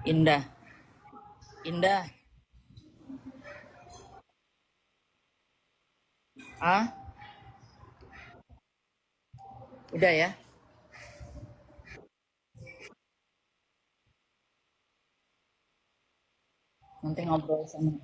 Indah, Indah. Ah, udah ya. Nanti ngobrol sama.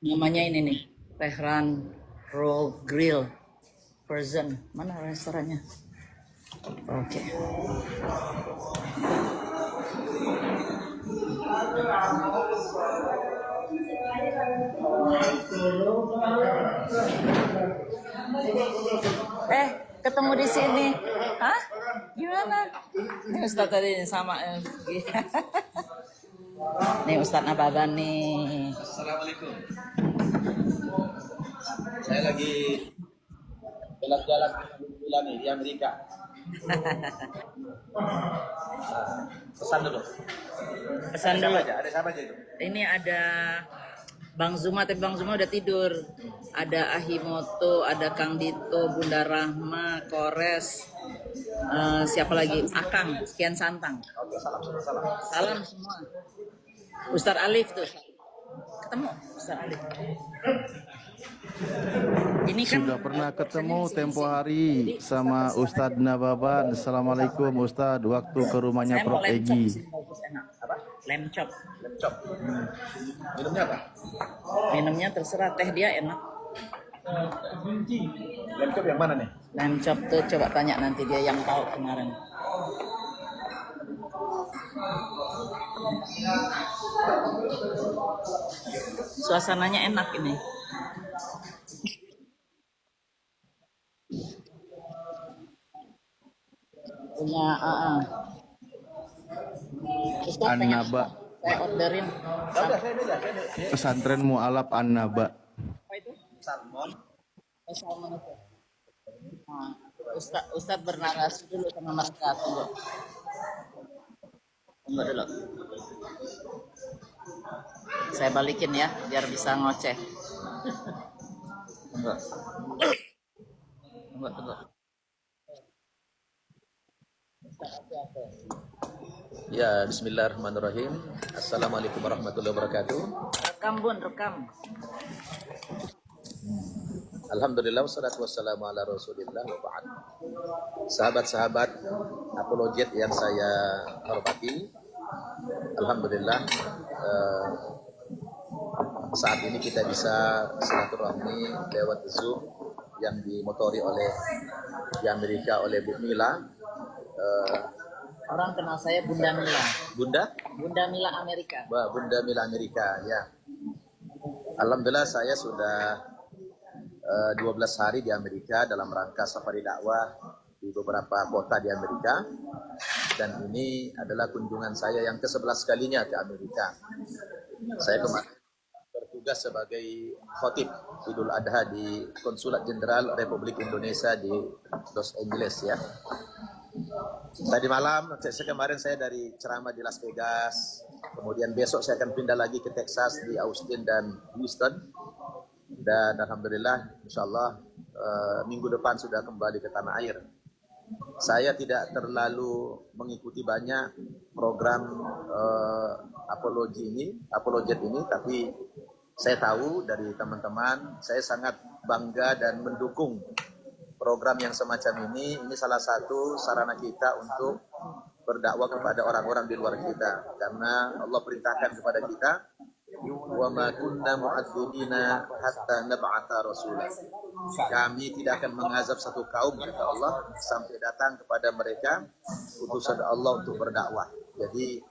Namanya ini nih, Tehran Roll Grill Person. Mana restorannya? Oke. Ketemu di sini. Hah? Gimana? Ini Ustadz tadi sama. Nih Ustadz Nababan nih. Assalamualaikum. Saya lagi jalan-jalan nih di Amerika. Pesan dulu. Pesan dulu. Ada siapa aja itu? Ini ada Bang Zuma, tapi Bang Zuma udah tidur. Ada Ahimoto, ada Kang Dito, Bunda Rahma, Kores, siapa lagi? Akang, sekian santang. Oke, salam. Salam semua. Ustadz Alif tuh. Ketemu Ustadz Alif. Ini kan sudah pernah ketemu tempo hari sama Ustadz Nababan. Assalamualaikum Ustadz, waktu ke rumahnya Prof. Egi. Apa? Lemcop. Minumnya apa? Minumnya terserah, teh dia enak. Lemcop yang mana nih? Lemcop tuh coba tanya nanti dia yang tahu kemarin. Suasananya enak ini. Punya An-Naba. Saya orderin. Pesantren Mu'alaf An-Naba. Apa itu? Salmon. Salmon itu. Nah, Ustadz bernarasi dulu sama mereka. Tunggu dulu. Saya balikin ya, biar bisa ngoceh. Tunggu. Ya, bismillahirrahmanirrahim. Assalamualaikum warahmatullahi wabarakatuh. Rekam Bun, rekam. Alhamdulillah, wassalatu wassalamu ala rasulillah wa ba'd. Sahabat-sahabat apologet yang saya hormati, Alhamdulillah saat ini kita bisa silaturahmi lewat Zoom yang dimotori di Amerika oleh Bu Mila. Orang kenal saya Bunda Mila. Bunda Mila Amerika. Bunda Mila Amerika, ya. Alhamdulillah saya sudah 12 hari di Amerika dalam rangka safari dakwah di beberapa kota di Amerika, dan ini adalah kunjungan saya yang ke-11 kalinya ke Amerika. Saya kemarin bertugas sebagai khotib Idul Adha di Konsulat Jenderal Republik Indonesia di Los Angeles, ya. Tadi malam, kemarin saya dari ceramah di Las Vegas, kemudian besok saya akan pindah lagi ke Texas di Austin dan Houston, dan alhamdulillah insyaallah minggu depan sudah kembali ke tanah air. Saya tidak terlalu mengikuti banyak program apologet ini, tapi saya tahu dari teman-teman, saya sangat bangga dan mendukung program yang semacam ini. Ini salah satu sarana kita untuk berdakwah kepada orang-orang di luar kita, karena Allah perintahkan kepada kita, wa ma kunna mu'adzibina hatta nab'atha rasulah. Kami tidak akan mengazab satu kaum, kata Allah, sampai datang kepada mereka utusan Allah untuk berdakwah. Jadi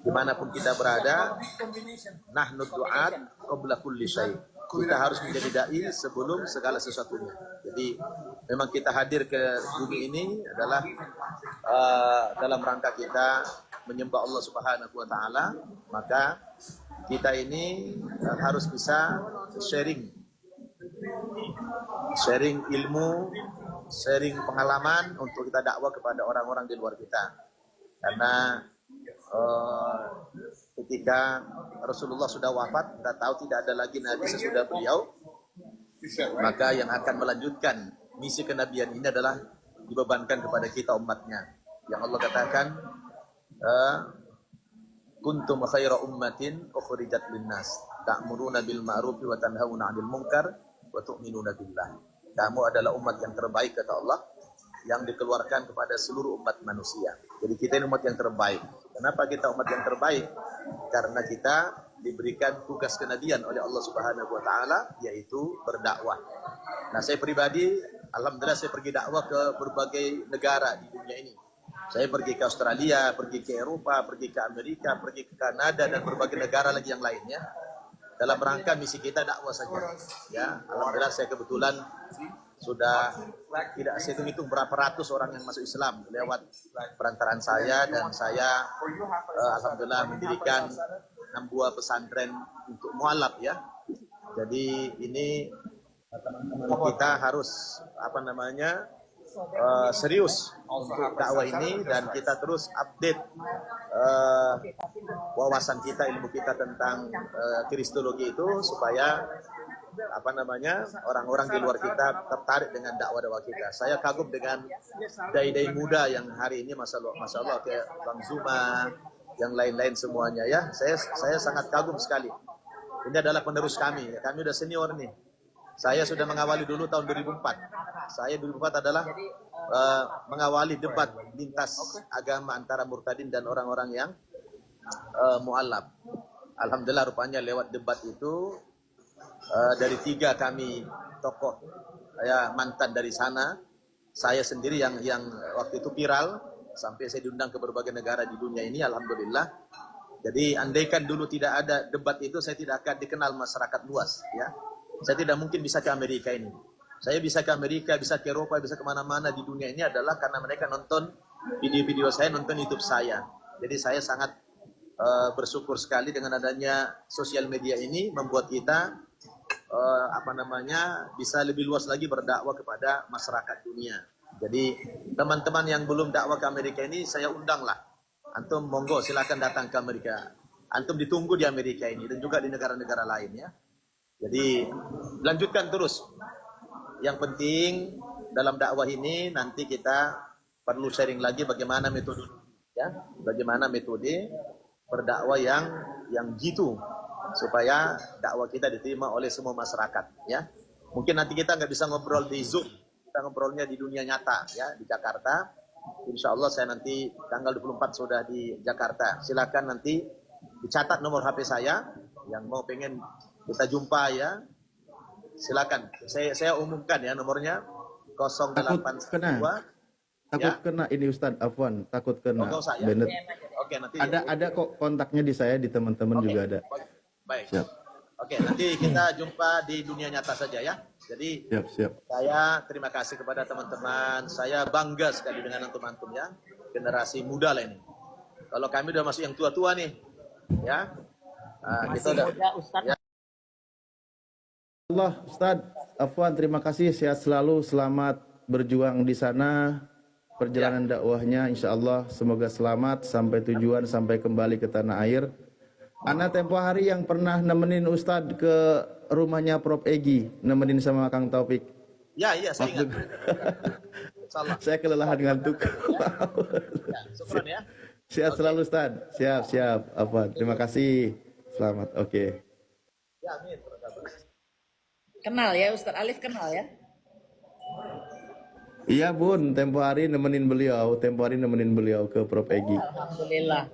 dimanapun kita berada, nahnu du'at qabla kulli syai'. Kita harus menjadi dai sebelum segala sesuatunya. Jadi memang kita hadir ke bumi ini adalah dalam rangka kita menyembah Allah Subhanahu wa taala, maka kita ini harus bisa sharing ilmu, sharing pengalaman untuk kita dakwah kepada orang-orang di luar kita. Karena ketika Rasulullah sudah wafat, kita tahu tidak ada lagi nabi sesudah beliau. Maka yang akan melanjutkan misi kenabian ini adalah dibebankan kepada kita umatnya. Yang Allah katakan, kuntum khaira ummatin ukhrijat linnas ta'muruna bil ma'ruf wa tanhauna 'anil munkar wa tu'minuna billah. Kamu adalah umat yang terbaik kata Allah, yang dikeluarkan kepada seluruh umat manusia. Jadi kita ini umat yang terbaik. Kenapa kita umat yang terbaik? Karena kita diberikan tugas kenabian oleh Allah Subhanahu wa taala, yaitu berdakwah. Nah, saya pribadi alhamdulillah saya pergi dakwah ke berbagai negara di dunia ini. Saya pergi ke Australia, pergi ke Eropa, pergi ke Amerika, pergi ke Kanada dan berbagai negara lagi yang lainnya. Dalam rangka misi kita dakwah saja. Ya, alhamdulillah saya kebetulan sudah tidak saya hitung berapa ratus orang yang masuk Islam lewat perantaraan saya, dan saya alhamdulillah mendirikan 6 buah pesantren untuk mualaf ya. Jadi ini kita harus serius untuk dakwah ini, dan kita terus update wawasan kita, ilmu kita tentang kristologi itu, supaya orang-orang di luar kita tertarik dengan dakwah-dakwah kita. Saya kagum dengan dai-dai muda yang hari ini, masya Allah kayak Bang Zuma, yang lain-lain semuanya ya. Saya sangat kagum sekali. Ini adalah penerus kami. Kami udah senior nih. Saya sudah mengawali dulu tahun 2004. Saya 2004 adalah mengawali debat lintas agama antara murtadin dan orang-orang yang mu'alaf. Alhamdulillah rupanya lewat debat itu dari 3 kami tokoh ya mantan dari sana, saya sendiri yang waktu itu viral sampai saya diundang ke berbagai negara di dunia ini, alhamdulillah. Jadi andaikan dulu tidak ada debat itu, saya tidak akan dikenal masyarakat luas ya. Saya tidak mungkin bisa ke Amerika ini. Saya bisa ke Amerika, bisa ke Eropa, bisa kemana-mana di dunia ini adalah karena mereka nonton video-video saya, nonton YouTube saya. Jadi saya sangat bersyukur sekali dengan adanya sosial media ini, membuat kita bisa lebih luas lagi berdakwah kepada masyarakat dunia. Jadi teman-teman yang belum dakwah ke Amerika ini saya undanglah. Antum monggo silakan datang ke Amerika. Antum ditunggu di Amerika ini dan juga di negara-negara lain ya. Jadi lanjutkan terus. Yang penting dalam dakwah ini nanti kita perlu sharing lagi bagaimana metode ya, bagaimana metode berdakwah yang jitu supaya dakwah kita diterima oleh semua masyarakat ya. Mungkin nanti kita nggak bisa ngobrol di Zoom, kita ngobrolnya di dunia nyata ya, di Jakarta. Insya Allah saya nanti tanggal 24 sudah di Jakarta. Silakan nanti dicatat nomor HP saya yang mau pengen kita jumpa ya. Silakan. Saya umumkan ya nomornya 082. Takut kena ini Ustadz Afwan, takut kena. Oh, usah, ya? Bennett. Oke, nanti Ada kok kontaknya di saya, di teman-teman juga ada. Baik. Siap. Oke, nanti kita jumpa di dunia nyata saja ya. Jadi Siap. saya terima kasih kepada teman-teman. Saya bangga sekali dengan antum-antum ya. Generasi muda lah ini. Kalau kami udah masuk yang tua-tua nih. Ya. Masih muda Ustadz. Ya. Allah Ustadz Afwan, terima kasih, sehat selalu, selamat berjuang di sana. Perjalanan dakwahnya insya Allah semoga selamat sampai tujuan, sampai kembali ke tanah air. Ana tempo hari yang pernah nemenin Ustadz ke rumahnya Prof Egi, nemenin sama Kang Taufik. Ya, saya ingat. Salah. Saya kelelahan ngantuk. Ya, syukran ya. Sehat selalu Ustadz. Siap. Apa? Terima kasih. Selamat. Oke. Ya, amin. Kenal ya Ustadz Alif, kenal ya? Iya Bun, tempo hari nemenin beliau ke Prof Egi. Alhamdulillah.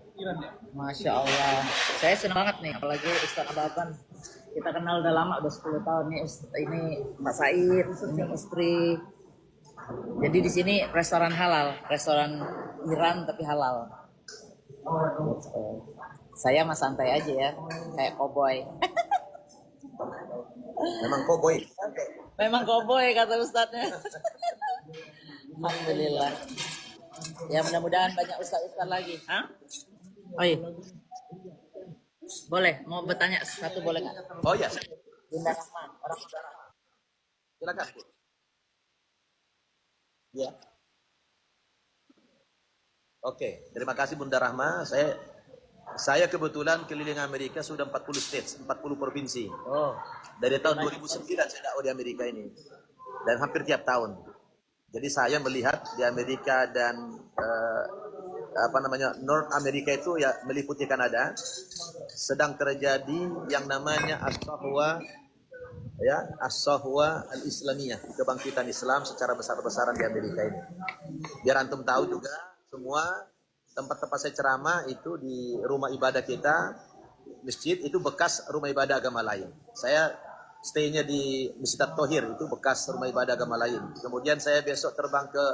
Masya Allah. Saya senang banget nih, apalagi Ustadz Ababan. Kita kenal udah lama, udah 10 tahun nih. Ini Mbak Said, ini istri. Jadi di sini restoran halal, restoran Iran tapi halal. Saya mah santai aja ya, kayak koboi. Memang koboi. Memang koboi kata Ustadznya. Alhamdulillah. Ya mudah-mudahan banyak ustaz-ustaz lagi. Hah? Oh iya. Boleh, mau bertanya satu boleh nggak? Oh ya. Bunda Rahma, orang saudara. Silakan. Ya. Oke, terima kasih Bunda Rahma. Saya Saya kebetulan keliling Amerika sudah 40 states, 40 provinsi. Oh, Dari tahun 2009 saya dakwah di Amerika ini. Dan hampir tiap tahun. Jadi saya melihat di Amerika dan North Amerika itu ya meliputi Kanada sedang terjadi yang namanya as-sahwa al-islamiyah, kebangkitan Islam secara besar-besaran di Amerika ini. Biar antum tahu juga semua tempat-tempat saya ceramah itu di rumah ibadah kita, masjid itu bekas rumah ibadah agama lain. Saya stay-nya di Masjid At-Thohir, itu bekas rumah ibadah agama lain. Kemudian saya besok terbang ke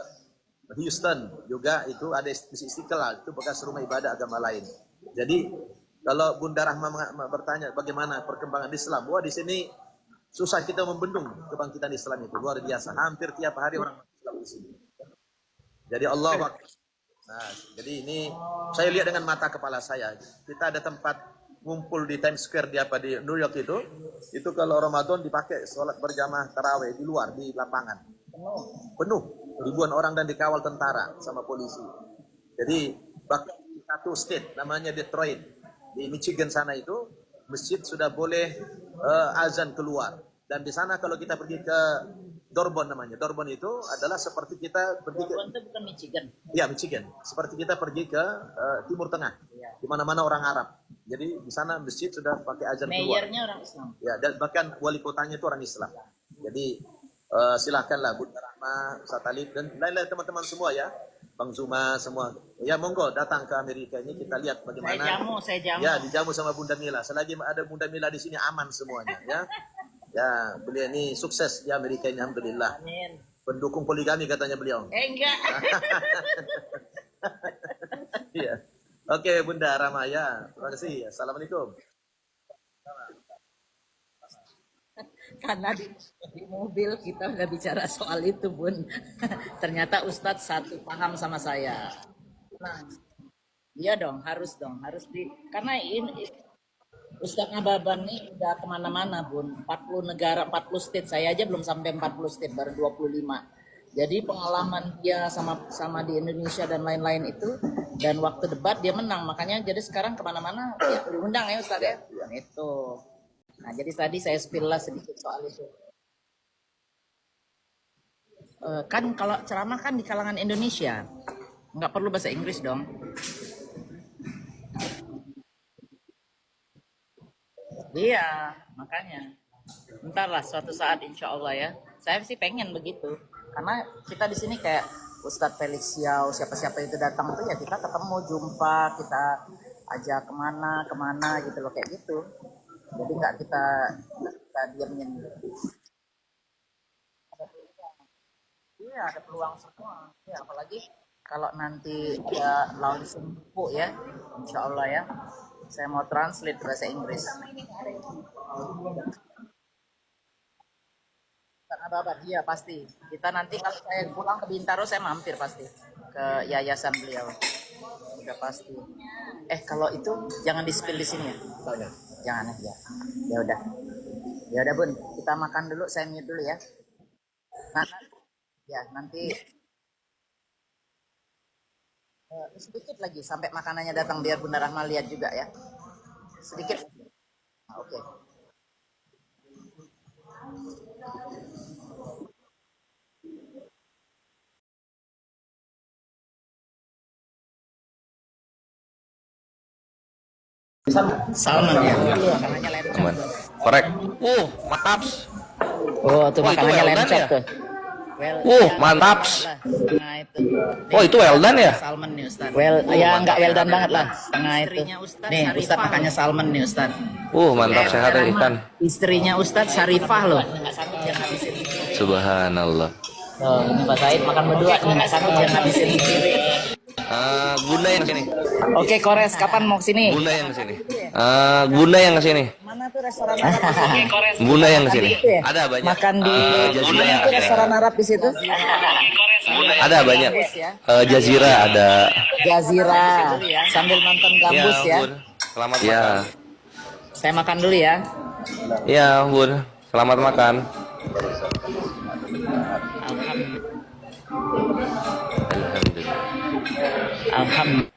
Houston, juga itu ada Masjid Istiqlal, itu bekas rumah ibadah agama lain. Jadi kalau Bunda Rahma bertanya bagaimana perkembangan Islam, wah di sini susah kita membendung kebangkitan Islam itu, luar biasa. Hampir tiap hari orang Islam di sini. Jadi Allah Akbar. Nah, jadi ini saya lihat dengan mata kepala saya. Kita ada tempat ngumpul di Times Square di New York itu kalau Ramadan dipakai sholat berjamaah taraweh di luar di lapangan penuh ribuan orang dan dikawal tentara sama polisi. Jadi bahkan di satu state namanya Detroit di Michigan sana itu masjid sudah boleh azan keluar, dan di sana kalau kita pergi ke Dorbon namanya. Dorbon itu adalah seperti kita pergi ke... Dorbon itu bukan Michigan. Ya, Michigan. Seperti kita pergi ke Timur Tengah. Di mana-mana orang Arab. Jadi di sana masjid sudah pakai azan keluar. Mayornya orang Islam. Ya, dan bahkan wali kotanya itu orang Islam. Jadi silakanlah Bunda Rahma, Ustaz Talib dan lain-lain teman-teman semua ya. Bang Zuma semua. Ya, monggo datang ke Amerika ini kita lihat bagaimana. Saya jamu. Ya, dijamu sama Bunda Mila. Selagi ada Bunda Mila di sini aman semuanya ya. Ya, beliau ini sukses di Amerika ini, alhamdulillah. Amin. Pendukung poligami katanya beliau. Enggak. Iya. Oke, Bunda Ramaya. Terima kasih. Assalamualaikum. Karena di mobil kita udah bicara soal itu, Bun. Ternyata Ustadz satu paham sama saya. Nah, iya dong, harus karena ini Ustadz Ngababan nih udah kemana-mana, Bun. 40 negara, 40 state. Saya aja belum sampai 40 state, baru 25. Jadi pengalaman dia sama di Indonesia dan lain-lain itu, dan waktu debat dia menang. Makanya jadi sekarang kemana-mana ya diundang ya Ustadz ya. Itu. Nah, jadi tadi saya spill lah sedikit soal itu. Kan kalau ceramah kan di kalangan Indonesia, nggak perlu bahasa Inggris dong. Iya, makanya. Entarlah suatu saat insya Allah ya. Saya sih pengen begitu. Karena kita di sini kayak Ustadz Felix Xiao, siapa-siapa itu datang tuh ya kita ketemu, jumpa, kita ajak kemana gitu loh, kayak gitu. Jadi nggak kita diamin. Iya, ada peluang semua. Ya, apalagi kalau nanti ada launching buku ya, insya Allah ya. Saya mau translate bahasa Inggris. Iya pasti. Kita nanti kalau saya pulang ke Bintaro saya mampir pasti ke yayasan beliau. Udah pasti. Kalau itu jangan di-spill di sini ya. Jangan ya. Ya udah. Ya udah Bun, kita makan dulu, saya mute dulu ya. Nanti sedikit lagi sampai makanannya datang biar Bunda Rahma lihat juga ya. Sedikit. Oke. Salmon ya. Makanannya lemcok. Korek. Mantap. Oh, tuh makanannya well lemcok ya? tuh. Mantap. Setengah itu. Itu well done ya? Salmon nih Ustaz. Enggak well done banget lah. Setengah itu. Nih, Ustaz makannya salmon nih Ustaz. Mantap, sehat ya ikan. Istrinya Ustaz Syarifah loh. Subhanallah. Ini Pak Said makan berdua, ini nggak sanggup dia ngabisin. Bunda yang sini. Oke, Kores, kapan mau kesini? Bunda yang kesini. Bunda yang kesini. Mana tuh restoran Arab? Bunda yang kesini. Ya? Ada banyak. Makan di Jazira yang itu restoran Arab di situ? Ada banyak. Jazira ada. Jazira sambil nonton gambus ya. Bun. Selamat makan. Saya makan dulu ya. Iya, Bun. Selamat makan. Alhamdulillah.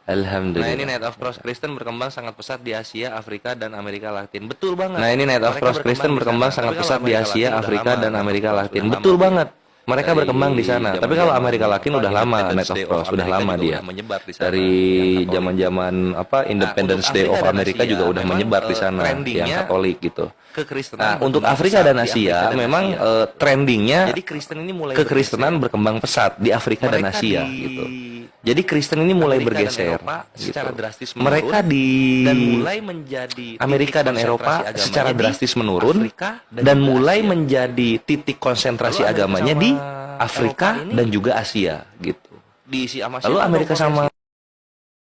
Alhamdulillah. Nah, ini Night of Cross Kristen berkembang sangat pesat di Asia, Afrika, dan Amerika Latin. Betul banget. Nah, ini Night of Cross Kristen berkembang sangat pesat di Asia, Afrika, dan Amerika Latin. Betul banget. Mereka berkembang di sana. Tapi kalau Amerika Latin udah lama Night of Cross, udah lama dia. Dari zaman-zaman Independence Day of America juga udah menyebar di sana, yang Katolik gitu. Nah, untuk Afrika dan Asia memang trendingnya kekristenan berkembang pesat di Afrika dan Asia gitu. Jadi Kristen ini mulai bergeser gitu. Mereka Amerika dan Eropa secara drastis menurun dan mulai menjadi titik konsentrasi agamanya di Afrika dan juga Asia gitu. Lalu Amerika sama